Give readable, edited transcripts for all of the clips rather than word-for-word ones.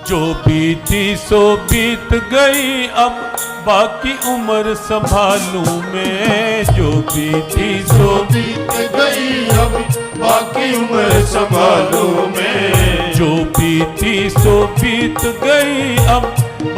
जो बीती सो बीत गई, अब बाकी उम्र संभालूं मैं। जो बीती सो बीत गई, अब बाकी उम्र संभालूं मैं। जो बीती सो बीत गई, अब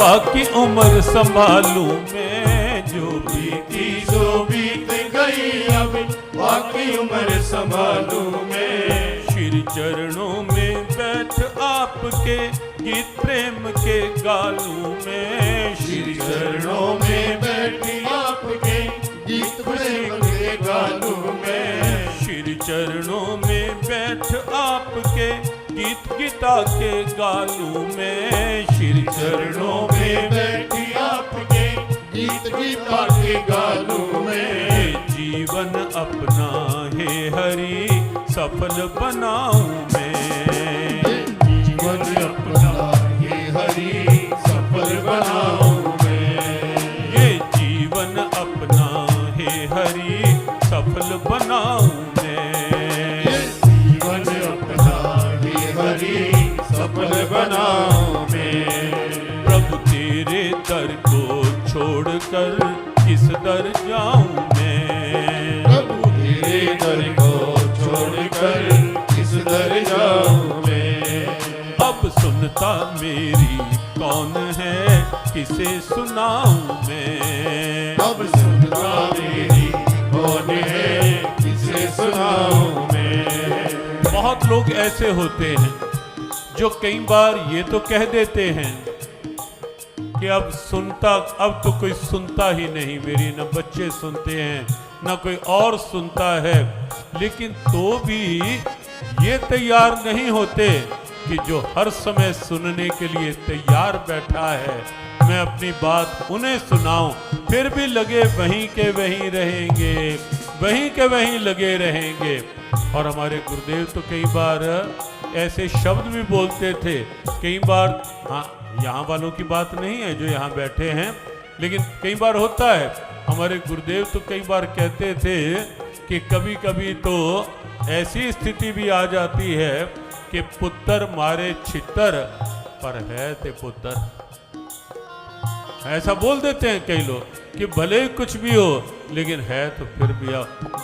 बाकी उम्र संभालूं मैं। जो बीती सो बीत गई, अब बाकी उम्र संभालूं मैं। श्री चरणों में बैठ आपके गीत प्रेम के गालूं मैं। श्री चरणों में बैठी आपके गीत प्रेम के गालूं मैं। श्री चरणों में बैठ आपके गीत गीता के गालूं मैं। श्री चरणों में बैठी आपके गीत गीता के गालूं मैं। जीवन अपना है हरि सफल बनाऊं मैं। जीवन अपना ये हरि सफल बनाऊं मैं। ये जीवन अपना है हरि सफल बनाऊं मैं। जीवन अपना ये हरि सफल बनाऊं मैं। प्रभु तेरे दर को छोड़कर किस दर जाऊं मैं। प्रभु तेरे दर को छोड़कर किस दर जाऊं मैं। अब सुनता मेरी कौन है, किसे सुनाऊं मैं। अब सुनता मेरी कौन है, किसे सुनाऊं मैं। बहुत लोग ऐसे होते हैं जो कई बार ये तो कह देते हैं कि अब तो कोई सुनता ही नहीं, मेरी न बच्चे सुनते हैं न कोई और सुनता है। लेकिन तो भी ये तैयार नहीं होते कि जो हर समय सुनने के लिए तैयार बैठा है, मैं अपनी बात उन्हें सुनाऊं। फिर भी लगे वहीं के वहीं रहेंगे, वहीं के वहीं लगे रहेंगे। और हमारे गुरुदेव तो कई बार ऐसे शब्द भी बोलते थे। कई बार, हाँ, यहाँ वालों की बात नहीं है जो यहाँ बैठे हैं, लेकिन कई बार होता है। हमारे गुरुदेव तो कई बार कहते थे कि कभी कभी तो ऐसी स्थिति भी आ जाती है कि पुत्र मारे छितर पर है ते पुत्र। ऐसा बोल देते हैं कई लोग कि भले ही कुछ भी हो, लेकिन है तो फिर भी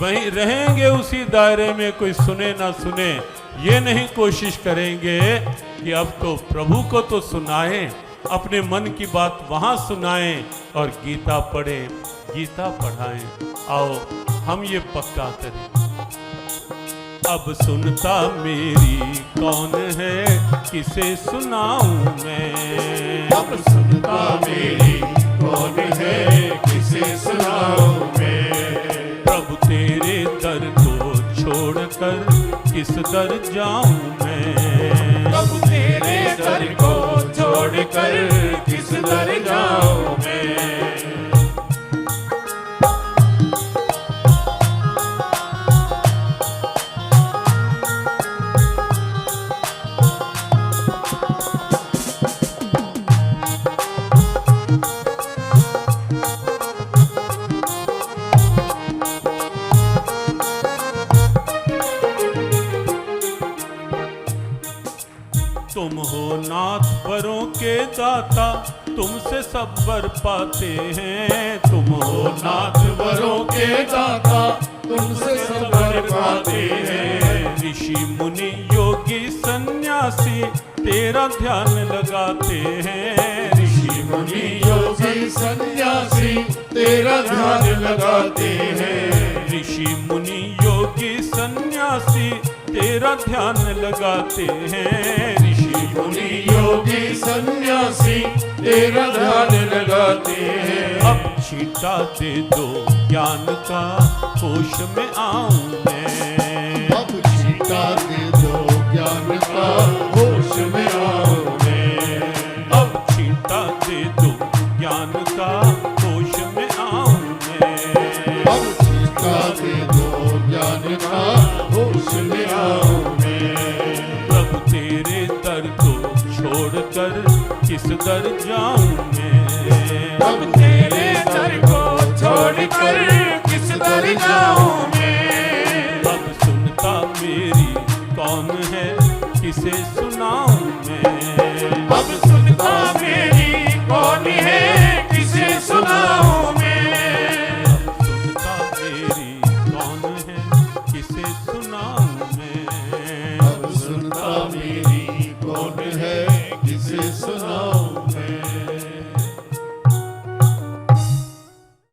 वहीं रहेंगे उसी दायरे में, कोई सुने ना सुने। ये नहीं कोशिश करेंगे कि अब तो प्रभु को तो सुनाएं, अपने मन की बात वहां सुनाएं और गीता पढ़ें, गीता पढ़ाएं। आओ हम ये पक्का करें। अब सुनता मेरी कौन है, किसे सुनाऊं मैं। अब सुनता मेरी कौन है, किसे सुनाऊं मैं। प्रभु तेरे दर को छोड़कर किस दर जाऊं मैं। प्रभु तेरे दर को छोड़कर किस दर जाऊं मैं। तुम हो नाथ वरों के दाता, तुमसे सब वर पाते हैं। तुम हो नाथ वरों के दाता, तुमसे सब वर पाते हैं। ऋषि मुनि योगी सन्यासी तेरा ध्यान लगाते हैं। ऋषि मुनि योगी सन्यासी तेरा ध्यान लगाते हैं। ऋषि मुनि योगी सन्यासी तेरा ध्यान लगाते हैं। ऋषि मुनि योगी सन्यासी तेरा ध्यान लगाते हैं। अब छीटा दे दो ज्ञान का, होश में आऊं मैं। अब छीटा दे दो ज्ञान का, होश में आऊं मैं। अब छीटा दे दो ज्ञान का, होश में आऊं मैं। अब छीटा दे दो ज्ञान का, होश में आऊं मैं। प्रभु तेरे दर को छोड़कर किस दर जाऊं मैं। अब तेरे दर को छोड़कर किस दर जाऊं मैं। अब सुनता मेरी कौन है, किसे सुनाऊं मैं। अब सुन किसे सुनाऊं।